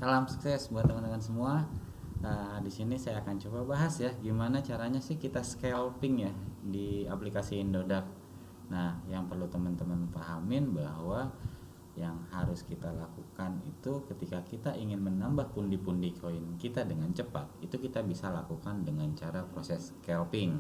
Salam sukses buat teman-teman semua. Di sini saya akan coba bahas ya, gimana caranya sih kita scalping ya di aplikasi Indodax. Nah, yang perlu teman-teman pahamin bahwa yang harus kita lakukan itu ketika kita ingin menambah pundi-pundi koin kita dengan cepat, itu kita bisa lakukan dengan cara proses scalping.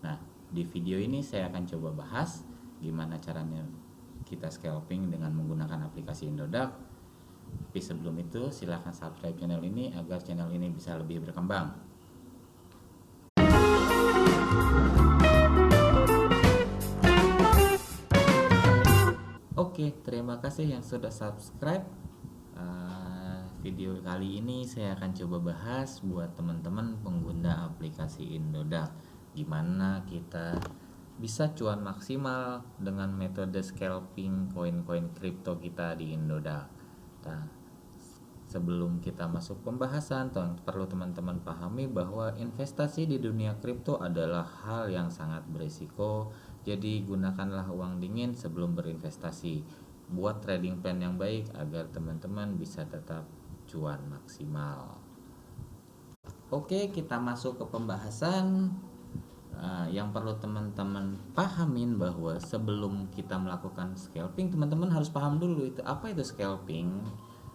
Nah, di video ini saya akan coba bahas gimana caranya kita scalping dengan menggunakan aplikasi Indodax. Tapi sebelum itu silahkan subscribe channel ini agar channel ini bisa lebih berkembang. Oke, terima kasih yang sudah subscribe. Video kali ini saya akan coba bahas buat teman-teman pengguna aplikasi Indodax, gimana kita bisa cuan maksimal dengan metode scalping koin-koin kripto kita di Indodax. Nah, sebelum kita masuk pembahasan, perlu teman-teman pahami bahwa investasi di dunia kripto adalah hal yang sangat berisiko. Jadi gunakanlah uang dingin sebelum berinvestasi. Buat trading plan yang baik agar teman-teman bisa tetap cuan maksimal. Oke, kita masuk ke pembahasan. Yang perlu teman-teman pahamin bahwa sebelum kita melakukan scalping, teman-teman harus paham dulu itu apa itu scalping.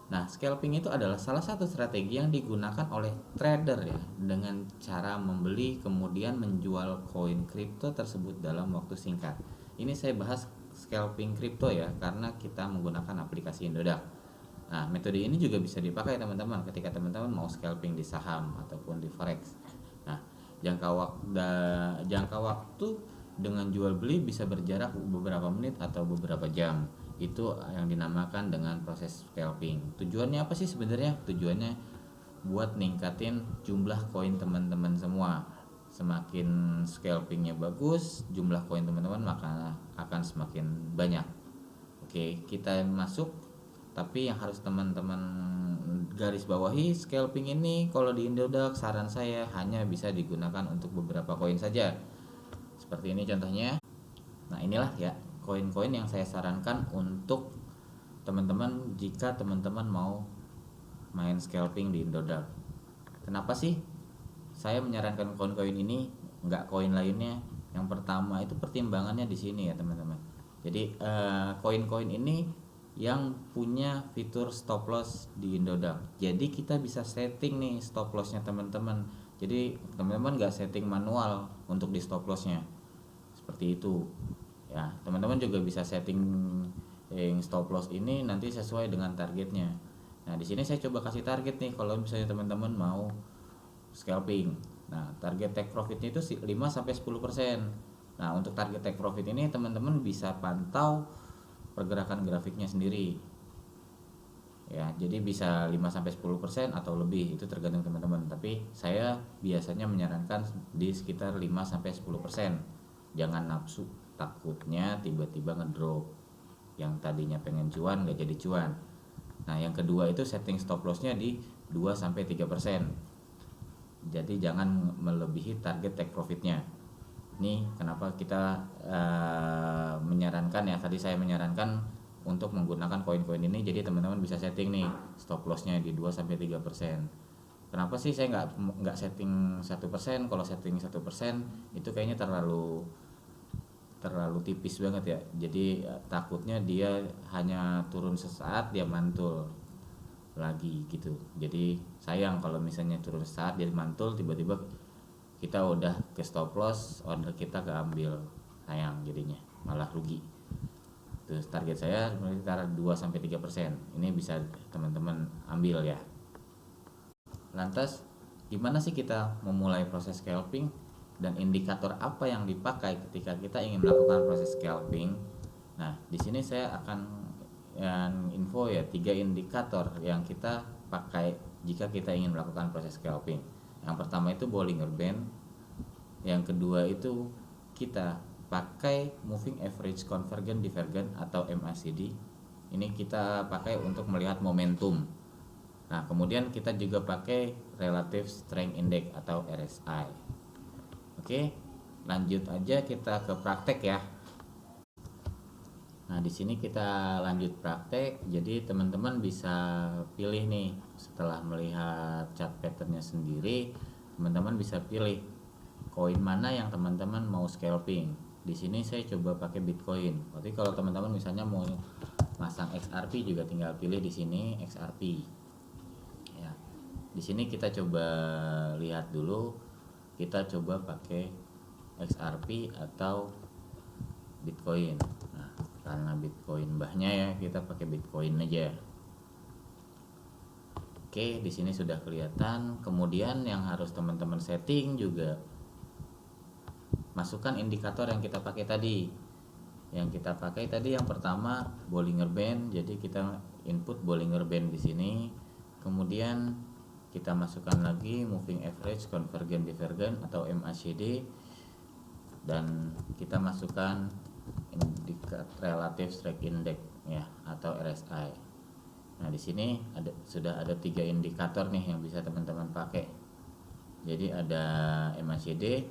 Nah, scalping itu adalah salah satu strategi yang digunakan oleh trader ya, dengan cara membeli kemudian menjual koin kripto tersebut dalam waktu singkat. Ini saya bahas scalping kripto ya, karena kita menggunakan aplikasi Indodax. Nah, metode ini juga bisa dipakai teman-teman ketika teman-teman mau scalping di saham ataupun di forex. Nah, jangka waktu dengan jual beli bisa berjarak beberapa menit atau beberapa jam. Itu yang dinamakan dengan proses scalping. Tujuannya apa sih sebenarnya? Tujuannya buat ningkatin jumlah koin teman-teman semua. Semakin scalpingnya bagus, jumlah koin teman-teman maka akan semakin banyak. Oke, kita masuk. Tapi yang harus teman-teman garis bawahi, scalping ini kalau di Indodax saran saya hanya bisa digunakan untuk beberapa koin saja. Seperti ini contohnya. Nah, inilah ya koin-koin yang saya sarankan untuk teman-teman jika teman-teman mau main scalping di Indodax. Kenapa sih saya menyarankan koin-koin ini, nggak koin lainnya? Yang pertama itu pertimbangannya di sini ya teman-teman. Jadi koin-koin ini yang punya fitur stop loss di Indodax. Jadi kita bisa setting nih stop lossnya teman-teman. Jadi teman-teman nggak setting manual untuk di stop lossnya. Seperti itu. Ya, teman-teman juga bisa setting stop loss ini nanti sesuai dengan targetnya. Nah, di sini saya coba kasih target nih kalau misalnya teman-teman mau scalping. Nah, target take profitnya itu 5 sampai 10%. Nah, untuk target take profit ini teman-teman bisa pantau pergerakan grafiknya sendiri. Ya, jadi bisa 5 sampai 10% atau lebih, itu tergantung teman-teman. Tapi saya biasanya menyarankan di sekitar 5 sampai 10%. Jangan nafsu, takutnya tiba-tiba ngedrop. Yang tadinya pengen cuan nggak jadi cuan. Nah, yang kedua itu setting stop lossnya di 2 sampai 3%. Jadi jangan melebihi target take profitnya. Ini kenapa kita menyarankan ya, tadi saya menyarankan untuk menggunakan koin-koin ini. Jadi teman-teman bisa setting nih stop lossnya di 2 sampai 3%. Kenapa sih saya nggak setting 1%? Kalau setting 1% itu kayaknya terlalu tipis banget ya. Jadi takutnya dia hanya turun sesaat dia mantul lagi gitu. Jadi sayang kalau misalnya turun sesaat dia mantul, tiba-tiba kita udah ke stop loss, order kita keambil, sayang jadinya malah rugi. Terus target saya sekitar 2 sampai 3%. Ini bisa teman-teman ambil ya. Lantas gimana sih kita memulai proses scalping dan indikator apa yang dipakai ketika kita ingin melakukan proses scalping? Nah, di sini saya akan info ya 3 indikator yang kita pakai jika kita ingin melakukan proses scalping. Yang pertama itu Bollinger Band. Yang kedua itu kita pakai Moving Average Convergence Divergence atau MACD. Ini kita pakai untuk melihat momentum. Nah, kemudian kita juga pakai Relative Strength Index atau RSI. Oke, lanjut aja kita ke praktek ya. Nah, di sini kita lanjut praktek. Jadi teman-teman bisa pilih nih, setelah melihat chart patternnya sendiri, teman-teman bisa pilih koin mana yang teman-teman mau scalping. Di sini saya coba pakai Bitcoin. Tapi kalau teman-teman misalnya mau masang XRP juga tinggal pilih di sini XRP. Ya. Di sini kita coba lihat dulu, kita coba pakai XRP atau Bitcoin. Nah, karena Bitcoin mbahnya ya, kita pakai Bitcoin aja. Oke, di sini sudah kelihatan. Kemudian yang harus teman-teman setting juga, masukkan indikator yang kita pakai tadi. Yang kita pakai tadi yang pertama Bollinger Band. Jadi kita input Bollinger Band di sini. Kemudian kita masukkan lagi Moving Average, Convergent Divergent atau MACD, dan kita masukkan indikator Relative Strike Index ya atau RSI. Nah, di sini sudah ada 3 indikator nih yang bisa teman-teman pakai. Jadi ada MACD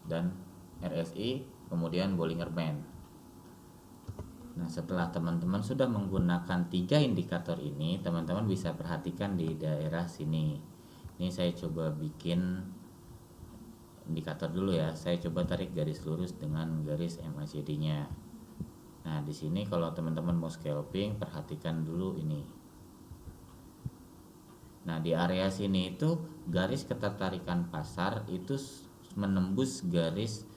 dan RSI, kemudian Bollinger Band. Nah, setelah teman-teman sudah menggunakan 3 indikator ini, teman-teman bisa perhatikan di daerah sini. Ini saya coba bikin indikator dulu ya. Saya coba tarik garis lurus dengan garis MACD-nya. Nah, di sini kalau teman-teman mau scalping, perhatikan dulu ini. Nah, di area sini itu garis ketertarikan pasar itu menembus garis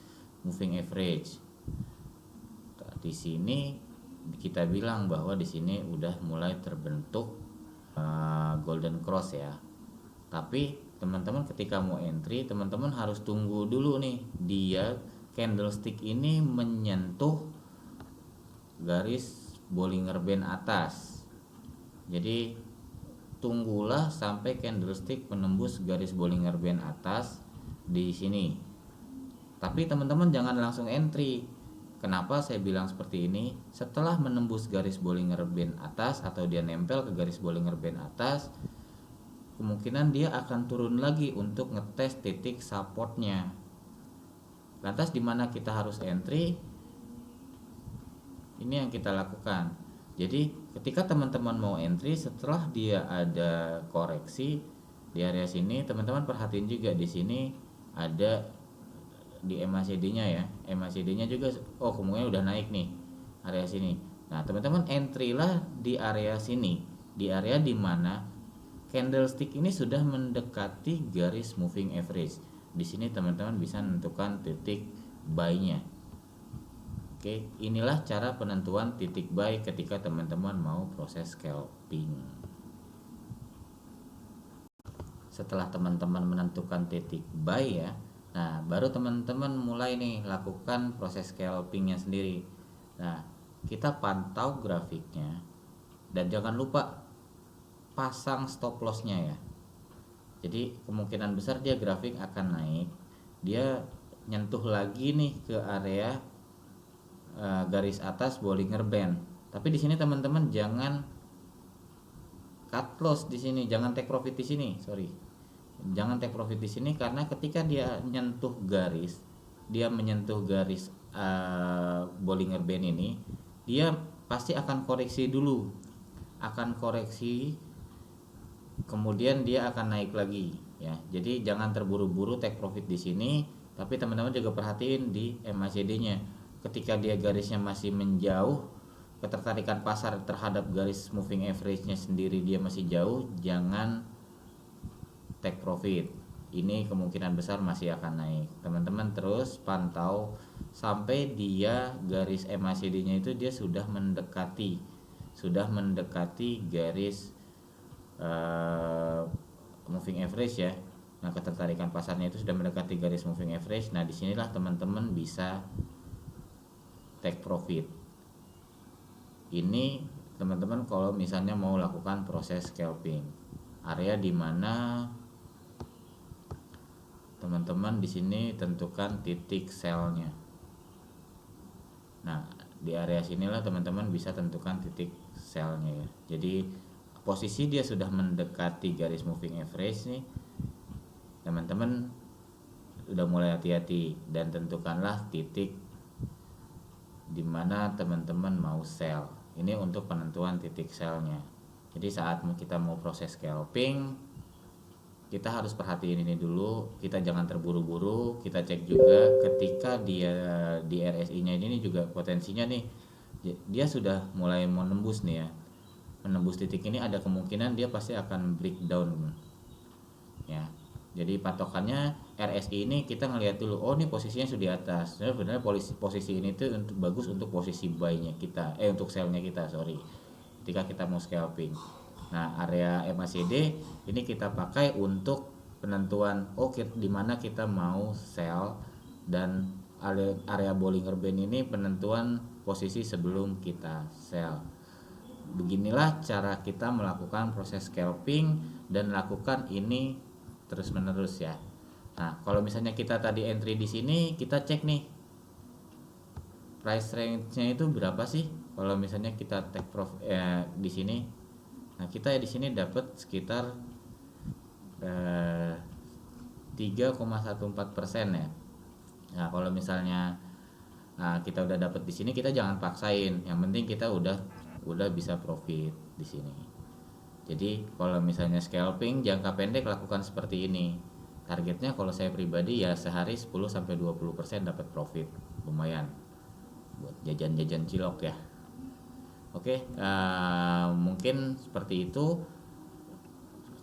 moving average. Di sini kita bilang bahwa di sini udah mulai terbentuk golden cross ya. Tapi teman-teman ketika mau entry, teman-teman harus tunggu dulu nih, dia candlestick ini menyentuh garis Bollinger Band atas. Jadi tunggulah sampai candlestick menembus garis Bollinger Band atas di sini. Tapi teman-teman jangan langsung entry. Kenapa saya bilang seperti ini? Setelah menembus garis Bollinger Band atas atau dia nempel ke garis Bollinger Band atas, kemungkinan dia akan turun lagi untuk ngetes titik supportnya. Lantas di mana kita harus entry? Ini yang kita lakukan. Jadi ketika teman-teman mau entry, setelah dia ada koreksi di area sini, teman-teman perhatiin juga di sini ada di MACD-nya ya. MACD-nya juga kemungkinan udah naik nih area sini. Nah, teman-teman entry lah di area sini, di area dimana candlestick ini sudah mendekati garis moving average. Di sini teman-teman bisa menentukan titik buy-nya. Oke, inilah cara penentuan titik buy ketika teman-teman mau proses scalping. Setelah teman-teman menentukan titik buy ya, nah baru teman-teman mulai nih lakukan proses scalpingnya sendiri. Nah, kita pantau grafiknya dan jangan lupa pasang stop lossnya ya. Jadi kemungkinan besar dia grafik akan naik, dia nyentuh lagi nih ke area garis atas Bollinger Band. Tapi di sini teman-teman jangan cut loss di sini, jangan take profit di sini, Jangan take profit di sini karena ketika dia menyentuh garis Bollinger Band ini, dia pasti akan koreksi dulu. Kemudian dia akan naik lagi ya. Jadi jangan terburu-buru take profit di sini, tapi teman-teman juga perhatiin di MACD-nya. Ketika dia garisnya masih menjauh, ketertarikan pasar terhadap garis moving average-nya sendiri dia masih jauh, jangan take profit. Ini kemungkinan besar masih akan naik. Teman-teman terus pantau sampai dia garis MACD-nya itu dia sudah mendekati garis moving average ya. Nah, ketertarikan pasarnya itu sudah mendekati garis moving average. Nah, disinilah teman-teman bisa take profit. Ini teman-teman kalau misalnya mau lakukan proses scalping, area di mana teman-teman di sini tentukan titik sell-nya. Nah, di area sinilah teman-teman bisa tentukan titik sell-nya ya. Jadi posisi dia sudah mendekati garis moving average nih, teman-teman udah mulai hati-hati dan tentukanlah titik dimana teman-teman mau sell. Ini untuk penentuan titik sellnya. Jadi saat kita mau proses scalping, kita harus perhatiin ini dulu. Kita jangan terburu-buru. Kita cek juga ketika dia di RSI-nya ini juga potensinya nih, dia sudah mulai menembus nih ya. Menembus titik ini ada kemungkinan dia pasti akan breakdown ya. Jadi patokannya RSI ini kita ngelihat dulu, oh ini posisinya sudah di atas. Sebenarnya posisi ini tuh untuk bagus untuk posisi buy-nya kita, untuk sell-nya kita, sorry. Ketika kita mau scalping. Nah, area MACD ini kita pakai untuk penentuan di mana kita mau sell, dan area Bollinger Band ini penentuan posisi sebelum kita sell. Beginilah cara kita melakukan proses scalping dan lakukan ini terus menerus ya. Nah, kalau misalnya kita tadi entry di sini, kita cek nih price range-nya itu berapa sih? Kalau misalnya kita take profit di sini, nah kita di sini dapat sekitar 3,14% ya. Nah, kalau misalnya kita udah dapat di sini, kita jangan paksain. Yang penting kita udah bisa profit di sini. Jadi kalau misalnya scalping jangka pendek lakukan seperti ini. Targetnya kalau saya pribadi ya sehari 10-20% dapat profit. Lumayan buat jajan-jajan cilok ya. Oke, mungkin seperti itu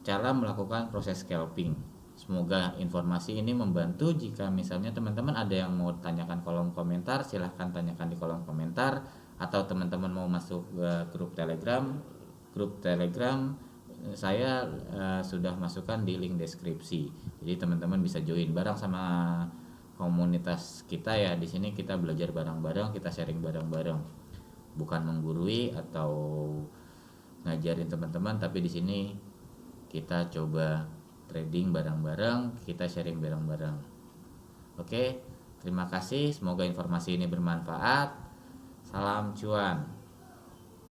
cara melakukan proses scalping. Semoga informasi ini membantu. Jika misalnya teman-teman ada yang mau tanyakan kolom komentar, silahkan tanyakan di kolom komentar. Atau teman-teman mau masuk grup Telegram saya sudah masukkan di link deskripsi. Jadi teman-teman bisa join bareng sama komunitas kita ya. Di sini kita belajar bareng-bareng, kita sharing bareng-bareng. Bukan menggurui atau ngajarin teman-teman, tapi di sini kita coba trading bareng-bareng, kita sharing bareng-bareng. Oke, terima kasih. Semoga informasi ini bermanfaat. Salam cuan.